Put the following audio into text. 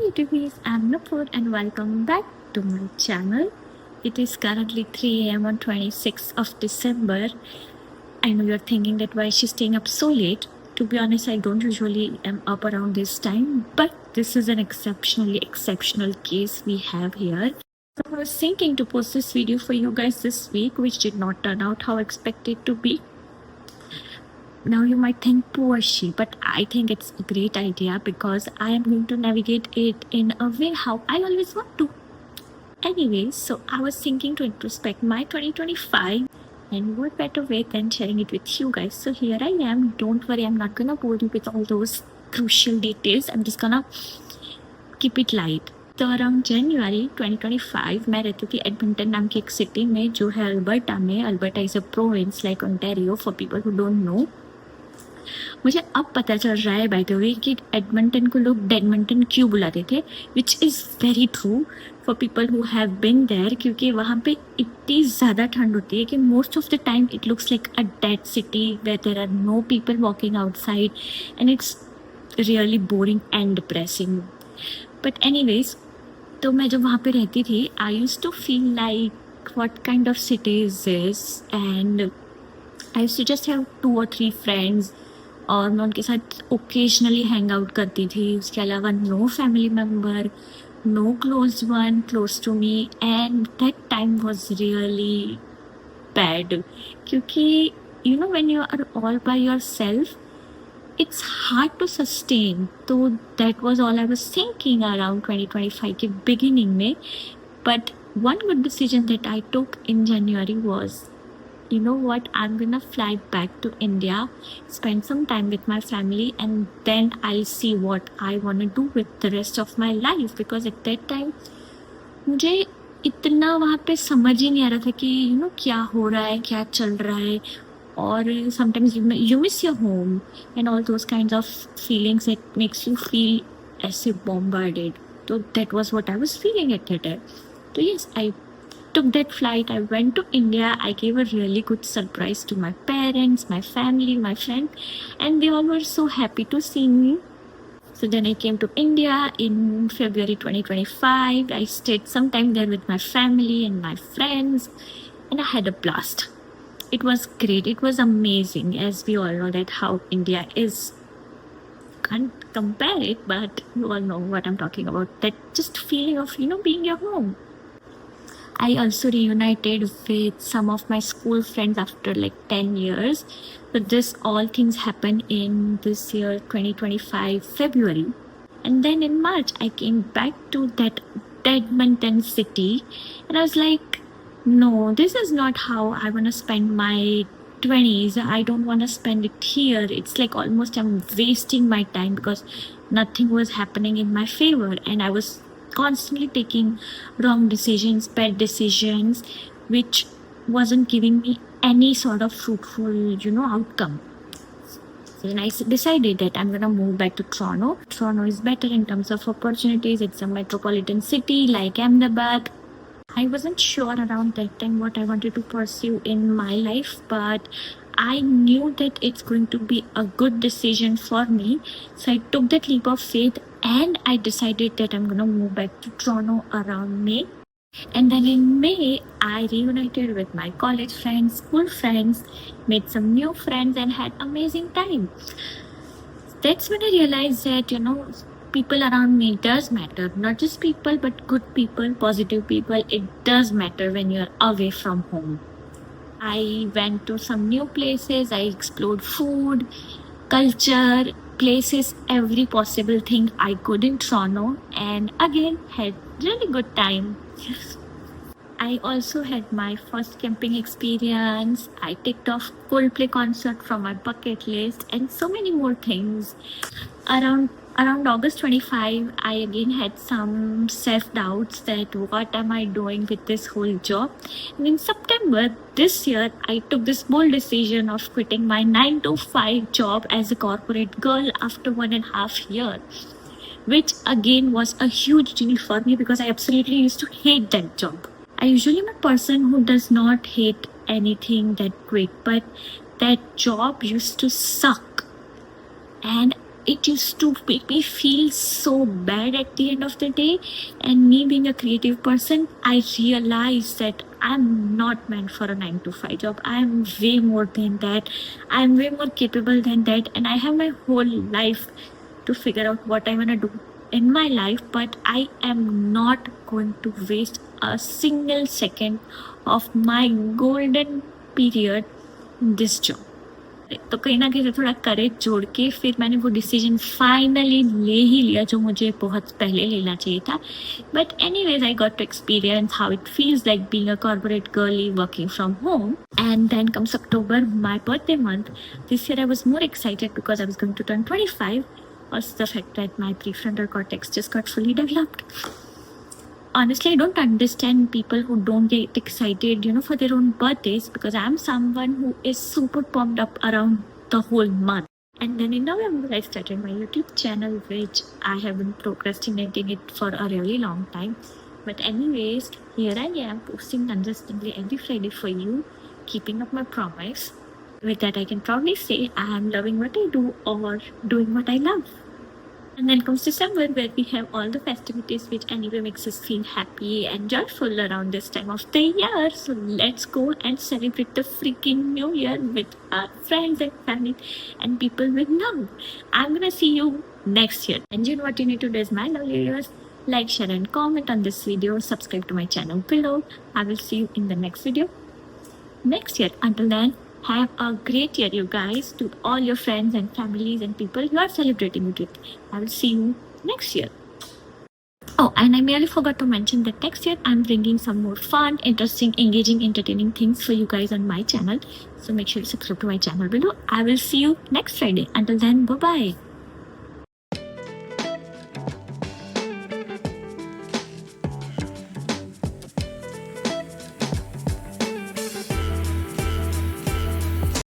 YouTubies, I'm Nupur and welcome back to my channel. It is currently 3 a.m. on 26th of December. I know you're thinking that why she's staying up so late. To be honest, I don't usually am up around this time, but this is an exceptional case we have here. So I was thinking to post this video for you guys this week, which did not turn out how expected to be. Now you might think poor she, but I think it's a great idea because I am going to navigate it in a way how I always want to. Anyways, so I was thinking to introspect my 2025, and what better way than sharing it with you guys. So here I am. Don't worry, I'm not gonna bore you with all those crucial details. I'm just gonna keep it light. तो around जनवरी 2025 मैं रहती थी Edmonton नाम की एक city में जो है अल्बर्टा में. Alberta is a province like Ontario for people who don't know. मुझे अब पता चल रहा है बाय द वे कि एडमंटन को लोग डेडमंटन क्यों बुलाते थे, which is very true for people who have been there, क्योंकि वहाँ पे इतनी ज़्यादा ठंड होती है कि most of the time it looks like a dead city where there are no people walking outside and it's really boring and depressing. But anyways, तो मैं जब वहाँ पे रहती थी I used to feel like what kind of city is this, and I used to just have 2 or 3 friends और मैं उनके साथ ओकेजनली हैंग आउट करती थी. उसके अलावा no family member, no close one close to me, and that time was really bad क्योंकि you know when you are all by yourself it's hard to sustain. So that was all I was thinking around 2025 के beginning में. But one good decision that I took in January was, you know what, I'm gonna fly back to India, spend some time with my family, and then I'll see what I wanna do with the rest of my life. Because at that time मुझे इतना वहाँ पे समझ ही नहीं आ रहा था कि you know क्या हो रहा है, क्या चल रहा है. Or sometimes you miss your home and all those kinds of feelings that makes you feel as if bombarded. So that was what I was feeling at that time. So yes, I took that flight. I went to India. I gave a really good surprise to my parents, my family, my friend, and they all were so happy to see me. So then I came to India in February 2025. I stayed some time there with my family and my friends, and I had a blast. It was great. It was amazing. As we all know that how India is. Can't compare it, but you all know what I'm talking about. That just feeling of, you know, being your home. I also reunited with some of my school friends after like 10 years. So this all things happened in this year 2025 February. And then in March I came back to that Edmonton city and I was like, no, this is not how I want to spend my 20s. I don't want to spend it here. It's like almost I'm wasting my time because nothing was happening in my favor and I was constantly taking wrong decisions, bad decisions, which wasn't giving me any sort of fruitful, you know, outcome. So then I decided that I'm gonna move back to Toronto. Toronto is better in terms of opportunities. It's a metropolitan city like Ahmedabad. I wasn't sure around that time what I wanted to pursue in my life, but I knew that it's going to be a good decision for me. So I took that leap of faith and I decided that I'm going to move back to Toronto around May. And then in May, I reunited with my college friends, school friends, made some new friends and had amazing time. That's when I realized that, you know, people around me does matter. Not just people, but good people, positive people. It does matter when you're away from home. I went to some new places. I explored food, culture, places, every possible thing I could in Toronto, and again had really good time. I also had my first camping experience. I ticked off Coldplay concert from my bucket list and so many more things. Around August 25, I again had some self-doubts that what am I doing with this whole job. And in September this year, I took this bold decision of quitting my 9 to 5 job as a corporate girl after 1.5 years, which again was a huge deal for me because I absolutely used to hate that job. I usually am a person who does not hate anything that quick, but that job used to suck. And it used to make me feel so bad at the end of the day. And me being a creative person, I realized that I'm not meant for a 9 to 5 job. I'm way more than that. I'm way more capable than that. And I have my whole life to figure out what I want to do in my life, but I am not going to waste a single second of my golden period in this job. तो कहीं ना कहीं से थोड़ा करेज जोड़ के फिर मैंने वो डिसीजन फाइनली ले ही लिया जो मुझे बहुत पहले लेना चाहिए था. But anyways I got to experience how it feels like being a corporate girly working from home. And then comes October, my birthday month. This year I was more excited because I was going to turn 25. Also the fact that my prefrontal cortex just got fully developed. Honestly, I don't understand people who don't get excited, for their own birthdays, because I'm someone who is super pumped up around the whole month. And then in November, I started my YouTube channel, which I have been procrastinating it for a really long time. But anyways, here I am posting consistently every Friday for you, keeping up my promise. With that, I can probably say I am loving what I do or doing what I love. And then comes December, where we have all the festivities which anyway makes us feel happy and joyful around this time of the year. So let's go and celebrate the freaking new year with our friends and family and people we love. I'm gonna see you next year. And you know what you need to do is, my lovely viewers, like, share and comment on this video. Subscribe to my channel below. I will see you in the next video next year. Until then, have a great year, you guys, to all your friends and families and people you are celebrating it with. I will see you next year. Oh, and I merely forgot to mention that next year I'm bringing some more fun, interesting, engaging, entertaining things for you guys on my channel. So make sure to subscribe to my channel below. I will see you next Friday. Until then, bye-bye.